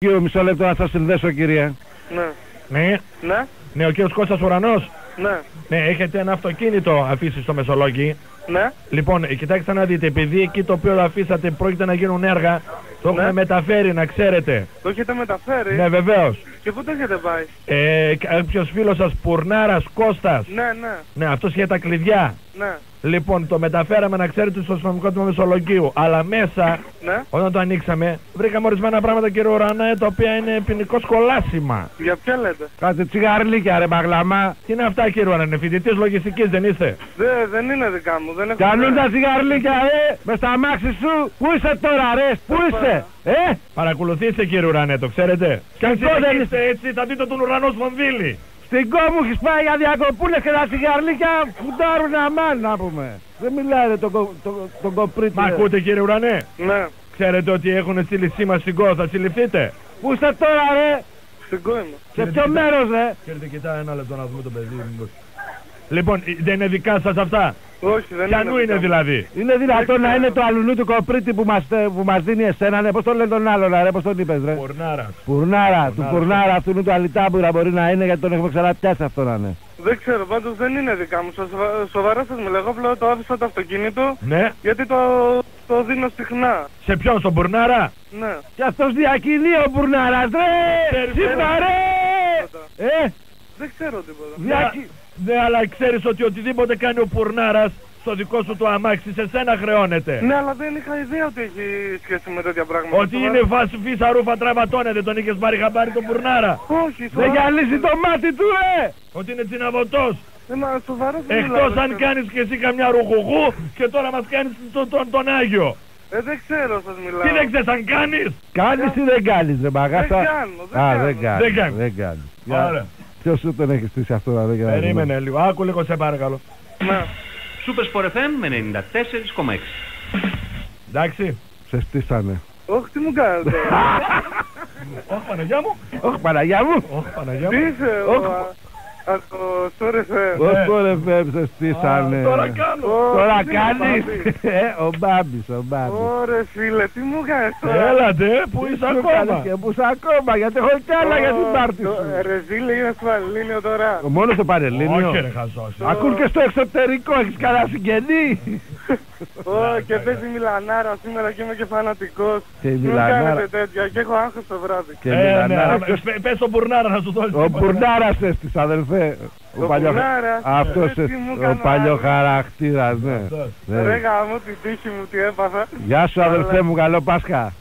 Μισό λεπτό να σας συνδέσω, κύριε. Ναι. Ναι. Ναι. Ναι, ο κύριος Κώστας Ουρανός. Ναι. Ναι, έχετε ένα αυτοκίνητο αφήσει στο Μεσολόγγι. Ναι. Λοιπόν, κοιτάξτε να δείτε, επειδή εκεί το οποίο αφήσατε πρόκειται να γίνουν έργα, το έχουμε μεταφέρει, να ξέρετε. Το έχετε μεταφέρει. Ναι, βεβαίως. Και πού το έχετε πάει? Κάποιος φίλος σας, Πουρνάρας Κώστας. Ναι, ναι. Ναι, αυτός είχε τα κλειδιά. Ναι. Λοιπόν, το μεταφέραμε, να ξέρετε, στο αστυνομικό τμήμα Μεσολογγίου. Αλλά μέσα, Ναι. όταν το ανοίξαμε, βρήκαμε ορισμένα πράγματα, κύριε Ουρανέ, τα οποία είναι ποινικό κολάσιμα. Για ποια λέτε? Κάτι τσιγαρλίκια, ρε μαγλαμά. Τι είναι αυτά, κύριε Ουρανέ, φοιτητής λογιστικής δεν είστε? Δεν είναι δικά μου. Δεν έχω. Καλούν τα τσιγαρλίκια, με στα αμάξι σου. Πού είσαι τώρα, ρε, πού είσαι? Παρακολουθήστε, κύριε Ουρανέ, το ξέρετε. Κι αν δεν δεν είστε έτσι, θα δείτε τον ουρανό σφονδύλι. Στην κόμμου έχεις πάει για διακοπούλες και τα τσιγαρλίκια φουντάρουν αμάν, να πούμε. Δεν μιλάει τον κοπρίτη. Μα ακούτε, κύριε Ουρανέ? Ναι. Ξέρετε ότι έχουν στείλει σήμα στην ΚΟ, θα συλληφθείτε? Πού είστε τώρα, ρε? Στην κόμμα. Σε ποιο μέρος, ρε? Κύριε, κοιτά ένα λεπτό να δούμε το παιδί μου. Λοιπόν, δεν είναι δικά σας αυτά? Όχι, δεν είναι. Ποιανού είναι δηλαδή? Είναι δυνατόν να είναι το αλουνού του κοπρίτη που μας δίνει εσένα, ναι? Πώς τον λένε τον άλλον, ρε? Πώς τον είπες, ρε? Πουρνάρας. Πουρνάρα, του Πουρνάρα αυτού είναι το αλιτάμπουρα μπορεί να είναι, γιατί τον έχουμε ξαναπιάσει αυτό να είναι. Δεν ξέρω, πάντως δεν είναι δικά μου. Σοβαρά σας μιλάω. Εγώ απλά το άφησα το αυτοκίνητο. Ναι. Γιατί το δίνω συχνά. Σε ποιον, στον Πουρνάρα? Ναι. Και αυτός διακινεί ο Πουρνάρας, ρε! Σύμπα, ρε! Δεν ξέρω τίποτα. Ναι, αλλά ξέρεις ότι οτιδήποτε κάνει ο Πουρνάρας στο δικό σου το αμάξι, σε σένα χρεώνεται. Ναι, αλλά δεν είχα ιδέα ότι έχει σχέση με τέτοια πράγματα. Ότι είναι βάση φύσα ρούφα τραβατώνεται, τον είχες πάρει χαμπάρι τον Πουρνάρα. Όχι, Δεν γυαλίζει το μάτι του, ρε! Ότι είναι τσιναβωτός. Σοβαρά σας μιλάω. Εκτός αν κάνεις και εσύ καμιά ρουχουχού και τώρα μας κάνεις τον Άγιο. Δεν ξέρω, σας μιλάω. Τι δεν ξέρεις αν κάνεις? Κάνεις ή δεν κάνεις, ρε μαγάσα? Δεν κάνω. Δεν κάνεις. Ωραία. Ποιος σου τον έχει στήσει αυτό, να δεν. Περίμενε λίγο, άκου λίγο σε παρακαλώ. Ναι. Super Sport FM με 94,6. Εντάξει. Σε στήσανε. Όχι, τι μου κάνετε. Όχι Παναγιά μου. Όχι Παναγιά μου. Όχι Παναγιά Τι μου. είσαι, το Σόρεφε. Όχι Σόρεφε, σε στήσανε. Τώρα κάνω. Τώρα κάνεις. Ο Μπάμπης, ο Μπάμπης. Ωρε φίλε, τι μου κάνεις τώρα. Έλατε, που είσαι ακόμα. Και που είσαι ακόμα, γιατί έχω κι άλλα για την πάρτι σου. Ρε φίλε, είναι στο Πανελλήνιο τώρα. Μόνο στο Πανελλήνιο. Όχι ρε χαζός. Ακούν και στο εξωτερικό, έχεις κανένα συγγενή. Και παίζει Μιλανάρα σήμερα και είμαι και φανατικός. Και η Μην Μιλανάρα. κάνετε τέτοια και έχω άγχος το βράδυ. Και η Μιλανάρα. Πες τον Πουρνάρα να σου δώσει. Ο Μπουρνάρας έστεις, αδελφέ. Μπουρνάρας. Αυτός ο παλιό χαρακτήρας, ναι. Ρε γαμώ την τύχη μου, τι έπαθα. Γεια σου, αδελφέ μου, καλό Πάσχα.